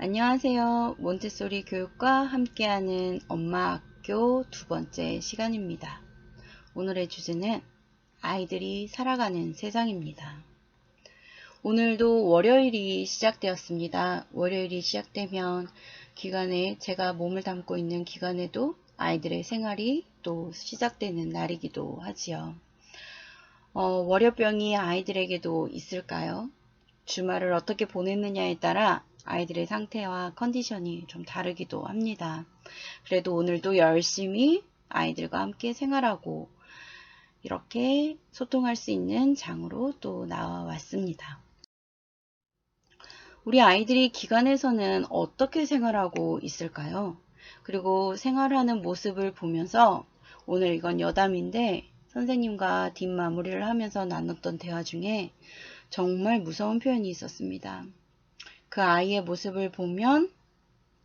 안녕하세요. 몬테소리 교육과 함께하는 엄마 학교 두 번째 시간입니다. 오늘의 주제는 아이들이 살아가는 세상입니다. 오늘도 월요일이 시작되었습니다. 월요일이 시작되면 기간에 제가 몸을 담고 있는 기간에도 아이들의 생활이 또 시작되는 날이기도 하지요. 월요병이 아이들에게도 있을까요? 주말을 어떻게 보냈느냐에 따라 아이들의 상태와 컨디션이 좀 다르기도 합니다. 그래도 오늘도 열심히 아이들과 함께 생활하고 이렇게 소통할 수 있는 장으로 또 나와 왔습니다. 우리 아이들이 기관에서는 어떻게 생활하고 있을까요? 그리고 생활하는 모습을 보면서 오늘 이건 여담인데 선생님과 뒷마무리를 하면서 나눴던 대화 중에 정말 무서운 표현이 있었습니다. 그 아이의 모습을 보면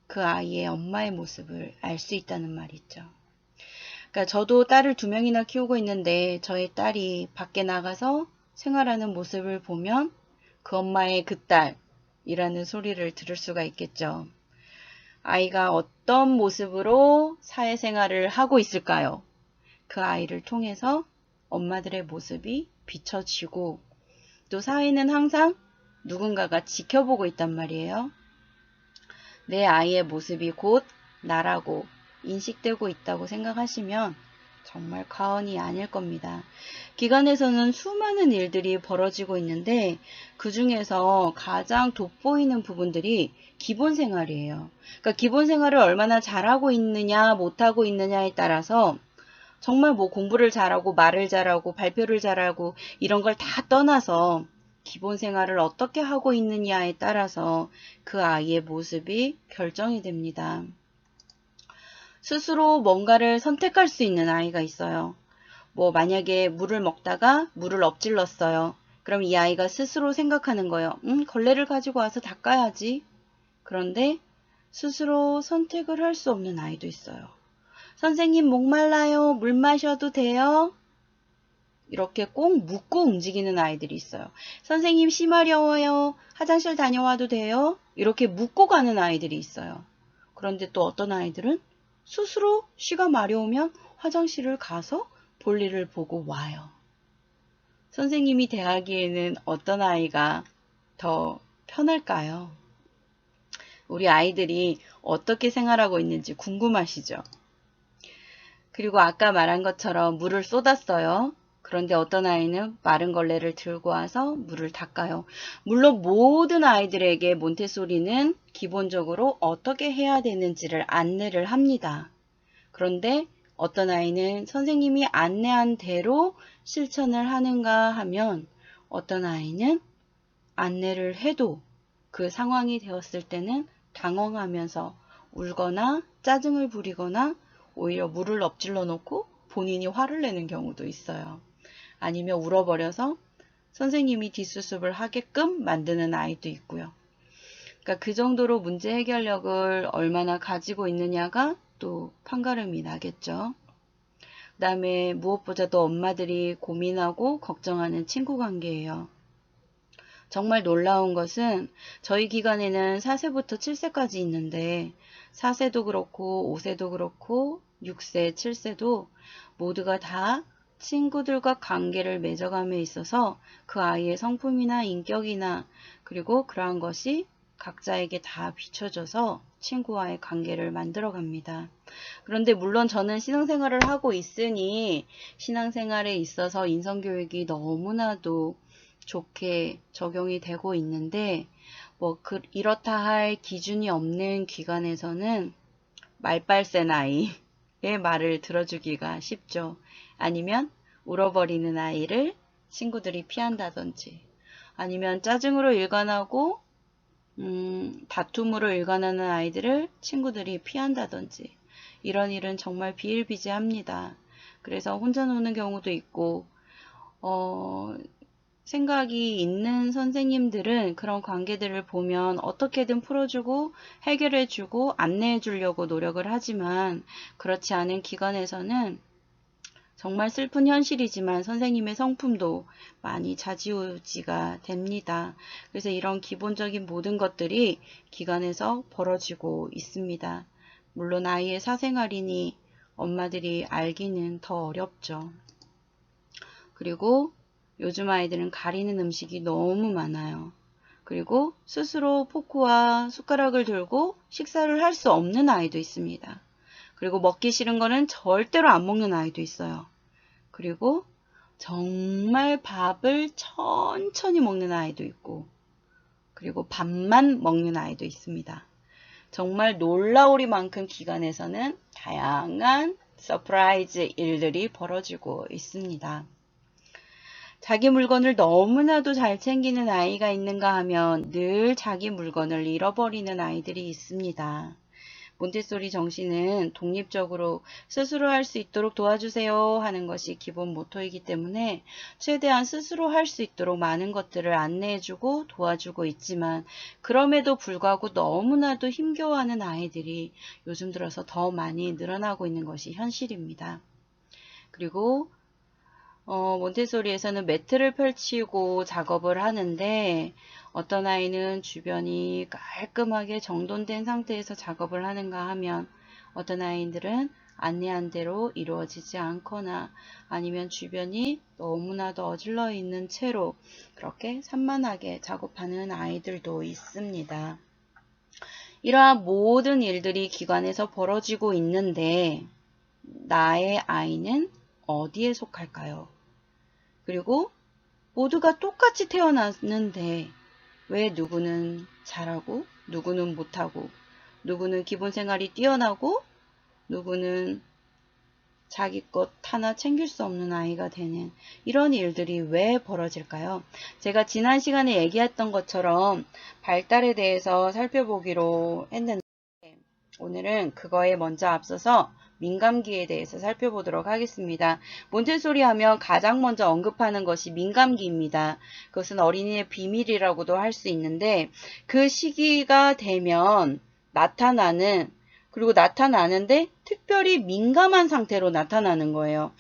그 아이의 엄마의 모습을 알 수 있다는 말이죠. 그러니까 저도 딸을 2명이나 키우고 있는데 저희 딸이 밖에 나가서 생활하는 모습을 보면 그 엄마의 그 딸이라는 소리를 들을 수가 있겠죠. 아이가 어떤 모습으로 사회생활을 하고 있을까요? 그 아이를 통해서 엄마들의 모습이 비춰지고 또 사회는 항상 누군가가 지켜보고 있단 말이에요. 내 아이의 모습이 곧 나라고 인식되고 있다고 생각하시면 정말 과언이 아닐 겁니다. 기관에서는 수많은 일들이 벌어지고 있는데 그 중에서 가장 돋보이는 부분들이 기본 생활이에요. 그러니까 기본 생활을 얼마나 잘하고 있느냐 못하고 있느냐에 따라서 정말 뭐 공부를 잘하고 말을 잘하고 발표를 잘하고 이런 걸 다 떠나서 기본 생활을 어떻게 하고 있느냐에 따라서 그 아이의 모습이 결정이 됩니다. 스스로 뭔가를 선택할 수 있는 아이가 있어요. 뭐 만약에 물을 먹다가 물을 엎질렀어요. 그럼 이 아이가 스스로 생각하는 거예요. 걸레를 가지고 와서 닦아야지. 그런데 스스로 선택을 할 수 없는 아이도 있어요. 선생님 목말라요. 물 마셔도 돼요? 이렇게 꼭 묻고 움직이는 아이들이 있어요. 선생님 씨 마려워요. 화장실 다녀와도 돼요? 이렇게 묻고 가는 아이들이 있어요. 그런데 또 어떤 아이들은 스스로 쉬가 마려우면 화장실을 가서 볼일을 보고 와요. 선생님이 대하기에는 어떤 아이가 더 편할까요? 우리 아이들이 어떻게 생활하고 있는지 궁금하시죠? 그리고 아까 말한 것처럼 물을 쏟았어요. 그런데 어떤 아이는 마른 걸레를 들고 와서 물을 닦아요. 물론 모든 아이들에게 몬테소리는 기본적으로 어떻게 해야 되는지를 안내를 합니다. 그런데 어떤 아이는 선생님이 안내한 대로 실천을 하는가 하면 어떤 아이는 안내를 해도 그 상황이 되었을 때는 당황하면서 울거나 짜증을 부리거나 오히려 물을 엎질러 놓고 본인이 화를 내는 경우도 있어요. 아니면 울어버려서 선생님이 뒷수습을 하게끔 만드는 아이도 있고요. 그러니까 그 정도로 문제 해결력을 얼마나 가지고 있느냐가 또 판가름이 나겠죠. 그 다음에 무엇보다도 엄마들이 고민하고 걱정하는 친구 관계예요. 정말 놀라운 것은 저희 기관에는 4세부터 7세까지 있는데 4세도 그렇고 5세도 그렇고 6세, 7세도 모두가 다 친구들과 관계를 맺어감에 있어서 그 아이의 성품이나 인격이나 그리고 그러한 것이 각자에게 다 비춰져서 친구와의 관계를 만들어 갑니다. 그런데 물론 저는 신앙생활을 하고 있으니 신앙생활에 있어서 인성교육이 너무나도 좋게 적용이 되고 있는데 뭐 이렇다 할 기준이 없는 기관에서는 말빨센 아이의 말을 들어주기가 쉽죠. 아니면 울어버리는 아이를 친구들이 피한다든지 아니면 짜증으로 일관하고 다툼으로 일관하는 아이들을 친구들이 피한다든지 이런 일은 정말 비일비재합니다. 그래서 혼자 노는 경우도 있고 생각이 있는 선생님들은 그런 관계들을 보면 어떻게든 풀어주고 해결해주고 안내해 주려고 노력을 하지만 그렇지 않은 기관에서는 정말 슬픈 현실이지만 선생님의 성품도 많이 좌지우지가 됩니다. 그래서 이런 기본적인 모든 것들이 기관에서 벌어지고 있습니다. 물론 아이의 사생활이니 엄마들이 알기는 더 어렵죠. 그리고 요즘 아이들은 가리는 음식이 너무 많아요. 그리고 스스로 포크와 숟가락을 들고 식사를 할 수 없는 아이도 있습니다. 그리고 먹기 싫은 거는 절대로 안 먹는 아이도 있어요. 그리고 정말 밥을 천천히 먹는 아이도 있고, 그리고 밥만 먹는 아이도 있습니다. 정말 놀라우리만큼 기관에서는 다양한 서프라이즈 일들이 벌어지고 있습니다. 자기 물건을 너무나도 잘 챙기는 아이가 있는가 하면 늘 자기 물건을 잃어버리는 아이들이 있습니다. 몬테소리 정신은 독립적으로 스스로 할 수 있도록 도와주세요 하는 것이 기본 모토이기 때문에 최대한 스스로 할 수 있도록 많은 것들을 안내해주고 도와주고 있지만, 그럼에도 불구하고 너무나도 힘겨워하는 아이들이 요즘 들어서 더 많이 늘어나고 있는 것이 현실입니다. 그리고 몬테소리에서는 매트를 펼치고 작업을 하는데, 어떤 아이는 주변이 깔끔하게 정돈된 상태에서 작업을 하는가 하면, 어떤 아이들은 안내한 대로 이루어지지 않거나 아니면 주변이 너무나도 어질러 있는 채로 그렇게 산만하게 작업하는 아이들도 있습니다. 이러한 모든 일들이 기관에서 벌어지고 있는데, 나의 아이는 어디에 속할까요? 그리고 모두가 똑같이 태어났는데 왜 누구는 잘하고 누구는 못하고, 누구는 기본 생활이 뛰어나고 누구는 자기 것 하나 챙길 수 없는 아이가 되는 이런 일들이 왜 벌어질까요? 제가 지난 시간에 얘기했던 것처럼 발달에 대해서 살펴보기로 했는데, 오늘은 그거에 먼저 앞서서 민감기에 대해서 살펴보도록 하겠습니다. 몬테소리 하면 가장 먼저 언급하는 것이 민감기입니다. 그것은 어린이의 비밀이라고도 할 수 있는데, 그 시기가 되면 나타나는, 그리고 나타나는데 특별히 민감한 상태로 나타나는 거예요.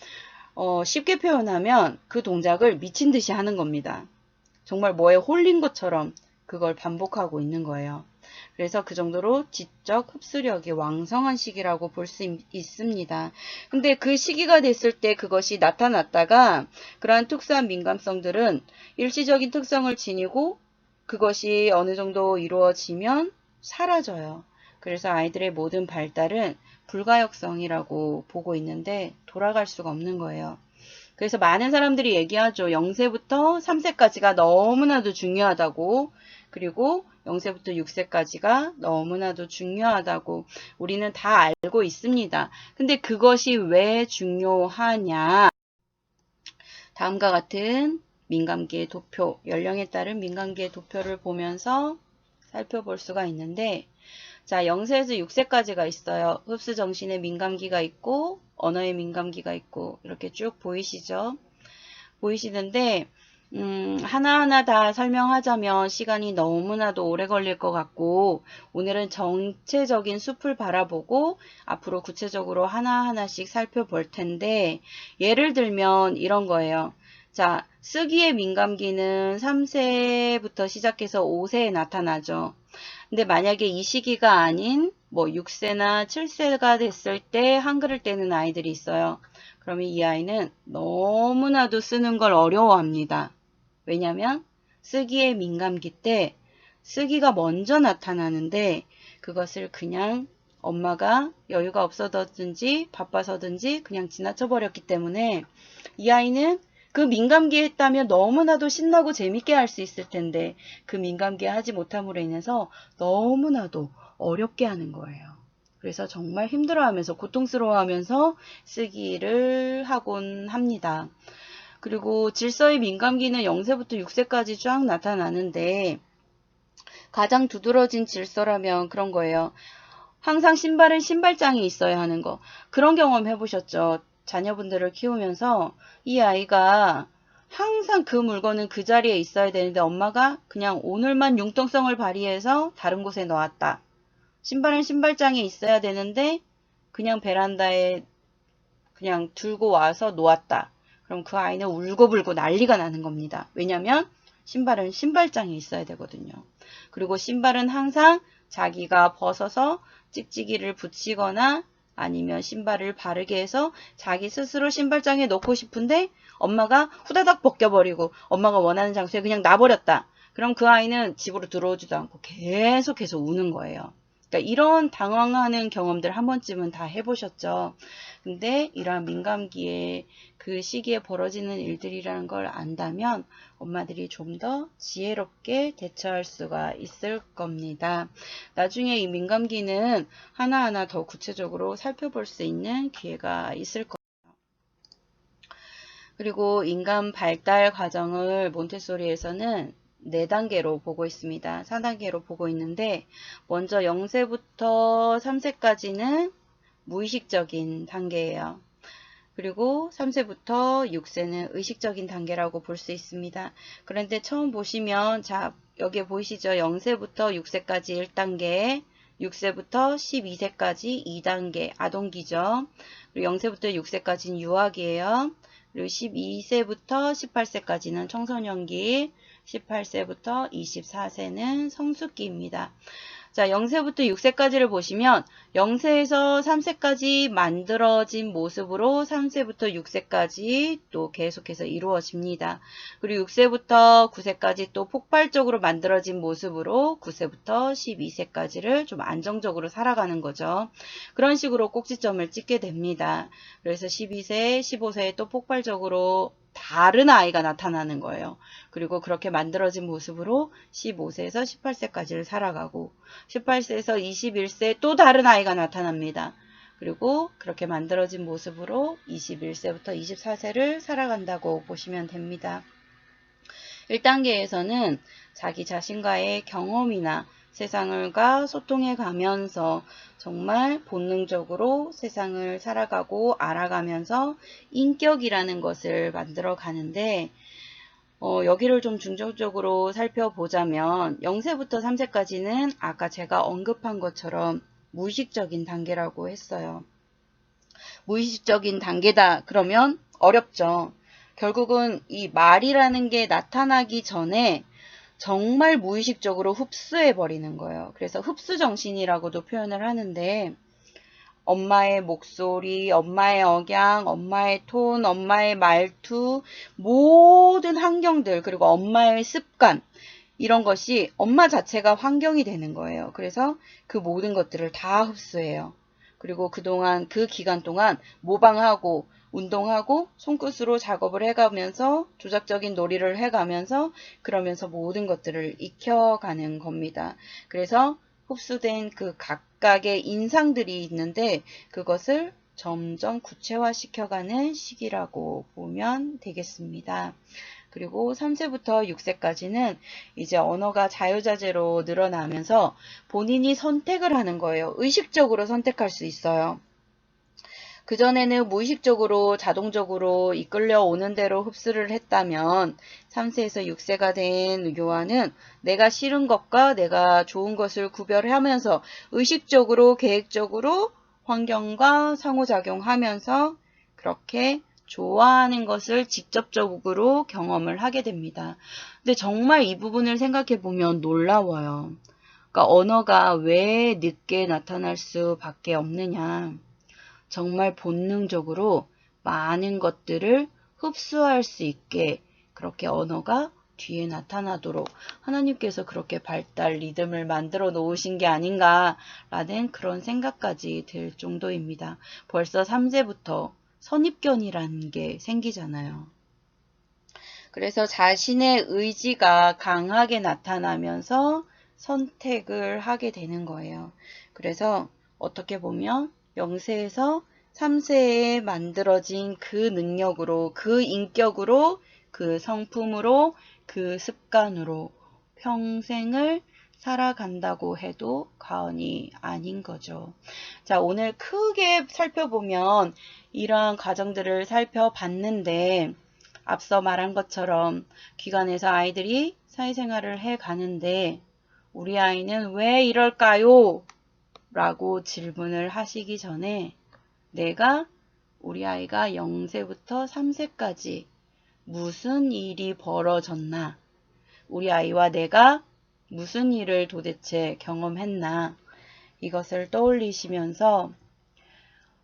쉽게 표현하면 그 동작을 미친 듯이 하는 겁니다. 정말 뭐에 홀린 것처럼 그걸 반복하고 있는 거예요. 그래서 그 정도로 지적 흡수력이 왕성한 시기라고 볼 수 있습니다. 근데 그 시기가 됐을 때 그것이 나타났다가 그러한 특수한 민감성들은 일시적인 특성을 지니고 그것이 어느 정도 이루어지면 사라져요. 그래서 아이들의 모든 발달은 불가역성이라고 보고 있는데 돌아갈 수가 없는 거예요. 그래서 많은 사람들이 얘기하죠. 0세부터 3세까지가 너무나도 중요하다고, 그리고 0세부터 6세까지가 너무나도 중요하다고 우리는 다 알고 있습니다. 근데 그것이 왜 중요하냐? 다음과 같은 민감기의 도표, 연령에 따른 민감기의 도표를 보면서 살펴볼 수가 있는데, 자, 0세에서 6세까지가 있어요. 흡수 정신의 민감기가 있고 언어의 민감기가 있고 이렇게 쭉 보이시죠? 보이시는데 하나하나 다 설명하자면 시간이 너무나도 오래 걸릴 것 같고, 오늘은 전체적인 숲을 바라보고 앞으로 구체적으로 하나하나씩 살펴볼 텐데, 예를 들면 이런 거예요. 자, 쓰기의 민감기는 3세부터 시작해서 5세에 나타나죠. 근데 만약에 이 시기가 아닌 뭐 6세나 7세가 됐을 때 한글을 떼는 아이들이 있어요. 그러면 이 아이는 너무나도 쓰는 걸 어려워합니다. 왜냐하면 쓰기의 민감기 때 쓰기가 먼저 나타나는데 그것을 그냥 엄마가 여유가 없어서든지 바빠서든지 그냥 지나쳐 버렸기 때문에, 이 아이는 그 민감기에 했다면 너무나도 신나고 재밌게 할 수 있을 텐데 그 민감기에 하지 못함으로 인해서 너무나도 어렵게 하는 거예요. 그래서 정말 힘들어하면서 고통스러워하면서 쓰기를 하곤 합니다. 그리고 질서의 민감기는 0세부터 6세까지 쫙 나타나는데, 가장 두드러진 질서라면 그런 거예요. 항상 신발은 신발장이 있어야 하는 거. 그런 경험 해보셨죠? 자녀분들을 키우면서 이 아이가 항상 그 물건은 그 자리에 있어야 되는데 엄마가 그냥 오늘만 융통성을 발휘해서 다른 곳에 놓았다. 신발은 신발장에 있어야 되는데 그냥 베란다에 그냥 들고 와서 놓았다. 그럼 그 아이는 울고불고 난리가 나는 겁니다. 왜냐면 신발은 신발장에 있어야 되거든요. 그리고 신발은 항상 자기가 벗어서 찍찍이를 붙이거나 아니면 신발을 바르게 해서 자기 스스로 신발장에 넣고 싶은데 엄마가 후다닥 벗겨버리고 엄마가 원하는 장소에 그냥 놔버렸다. 그럼 그 아이는 집으로 들어오지도 않고 계속해서 우는 거예요. 그러니까 이런 당황하는 경험들 한 번쯤은 다 해보셨죠. 근데 이러한 민감기에 그 시기에 벌어지는 일들이라는 걸 안다면 엄마들이 좀 더 지혜롭게 대처할 수가 있을 겁니다. 나중에 이 민감기는 하나하나 더 구체적으로 살펴볼 수 있는 기회가 있을 겁니다. 그리고 인간 발달 과정을 몬테소리에서는 4단계로 보고 있습니다. 4단계로 보고 있는데 먼저 0세부터 3세까지는 무의식적인 단계예요. 그리고 3세부터 6세는 의식적인 단계라고 볼 수 있습니다. 그런데 처음 보시면 자 여기에 보이시죠? 0세부터 6세까지 1단계, 6세부터 12세까지 2단계 아동기죠. 그리고 0세부터 6세까지는 유아기예요. 그리고 12세부터 18세까지는 청소년기, 18세부터 24세는 성숙기입니다. 자, 0세부터 6세까지를 보시면 0세에서 3세까지 만들어진 모습으로 3세부터 6세까지 또 계속해서 이루어집니다. 그리고 6세부터 9세까지 또 폭발적으로 만들어진 모습으로 9세부터 12세까지를 좀 안정적으로 살아가는 거죠. 그런 식으로 꼭지점을 찍게 됩니다. 그래서 12세, 15세에 또 폭발적으로 다른 아이가 나타나는 거예요. 그리고 그렇게 만들어진 모습으로 15세에서 18세까지를 살아가고 18세에서 21세 또 다른 아이가 나타납니다. 그리고 그렇게 만들어진 모습으로 21세부터 24세를 살아간다고 보시면 됩니다. 1단계에서는 자기 자신과의 경험이나 세상과 소통해 가면서 정말 본능적으로 세상을 살아가고 알아가면서 인격이라는 것을 만들어 가는데 여기를 좀 중점적으로 살펴보자면 0세부터 3세까지는 아까 제가 언급한 것처럼 무의식적인 단계라고 했어요. 무의식적인 단계다 그러면 어렵죠. 결국은 이 말이라는 게 나타나기 전에 정말 무의식적으로 흡수해 버리는 거예요. 그래서 흡수정신이라고도 표현을 하는데 엄마의 목소리, 엄마의 억양, 엄마의 톤, 엄마의 말투, 모든 환경들 그리고 엄마의 습관 이런 것이 엄마 자체가 환경이 되는 거예요. 그래서 그 모든 것들을 다 흡수해요. 그리고 그동안 그 기간 동안 모방하고 운동하고 손끝으로 작업을 해가면서 조작적인 놀이를 해가면서 그러면서 모든 것들을 익혀가는 겁니다. 그래서 흡수된 그 각각의 인상들이 있는데 그것을 점점 구체화시켜가는 시기라고 보면 되겠습니다. 그리고 3세부터 6세까지는 이제 언어가 자유자재로 늘어나면서 본인이 선택을 하는 거예요. 의식적으로 선택할 수 있어요. 그전에는 무의식적으로 자동적으로 이끌려 오는 대로 흡수를 했다면 3세에서 6세가 된 요한은 내가 싫은 것과 내가 좋은 것을 구별하면서 의식적으로 계획적으로 환경과 상호작용하면서 그렇게 좋아하는 것을 직접적으로 경험을 하게 됩니다. 근데 정말 이 부분을 생각해 보면 놀라워요. 그러니까 언어가 왜 늦게 나타날 수밖에 없느냐. 정말 본능적으로 많은 것들을 흡수할 수 있게 그렇게 언어가 뒤에 나타나도록 하나님께서 그렇게 발달 리듬을 만들어 놓으신 게 아닌가라는 그런 생각까지 들 정도입니다. 벌써 3세부터 선입견이라는 게 생기잖아요. 그래서 자신의 의지가 강하게 나타나면서 선택을 하게 되는 거예요. 그래서 어떻게 보면 0세에서 3세에 만들어진 그 능력으로, 그 인격으로, 그 성품으로, 그 습관으로 평생을 살아간다고 해도 과언이 아닌 거죠. 자, 오늘 크게 살펴보면 이러한 과정들을 살펴봤는데 앞서 말한 것처럼 기관에서 아이들이 사회생활을 해 가는데 우리 아이는 왜 이럴까요? 라고 질문을 하시기 전에 내가 우리 아이가 0세부터 3세까지 무슨 일이 벌어졌나? 우리 아이와 내가 무슨 일을 도대체 경험했나? 이것을 떠올리시면서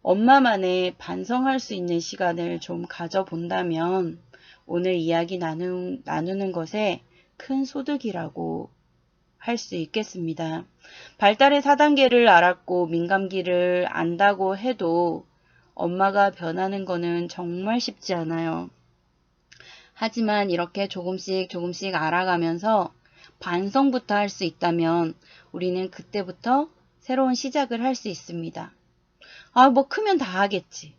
엄마만의 반성할 수 있는 시간을 좀 가져본다면 오늘 이야기 나누는 것에 큰 소득이라고 할 수 있겠습니다. 발달의 4단계를 알았고 민감기를 안다고 해도 엄마가 변하는 거는 정말 쉽지 않아요. 하지만 이렇게 조금씩 알아가면서 반성부터 할 수 있다면 우리는 그때부터 새로운 시작을 할 수 있습니다. 뭐 크면 다 하겠지.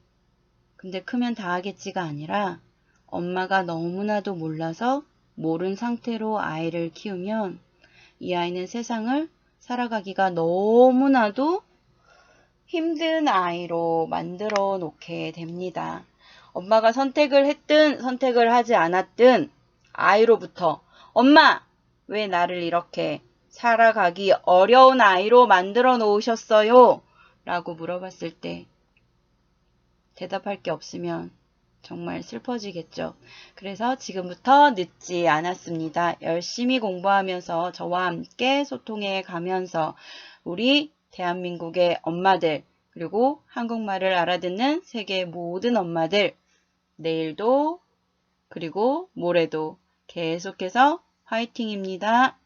근데 크면 다 하겠지가 아니라 엄마가 너무나도 몰라서 모른 상태로 아이를 키우면 이 아이는 세상을 살아가기가 너무나도 힘든 아이로 만들어 놓게 됩니다. 엄마가 선택을 했든 선택을 하지 않았든 아이로부터 엄마, 왜 나를 이렇게 살아가기 어려운 아이로 만들어 놓으셨어요? 라고 물어봤을 때 대답할 게 없으면 정말 슬퍼지겠죠. 그래서 지금부터 늦지 않았습니다. 열심히 공부하면서 저와 함께 소통해 가면서 우리 대한민국의 엄마들 그리고 한국말을 알아듣는 세계 모든 엄마들 내일도 그리고 모레도 계속해서 화이팅입니다.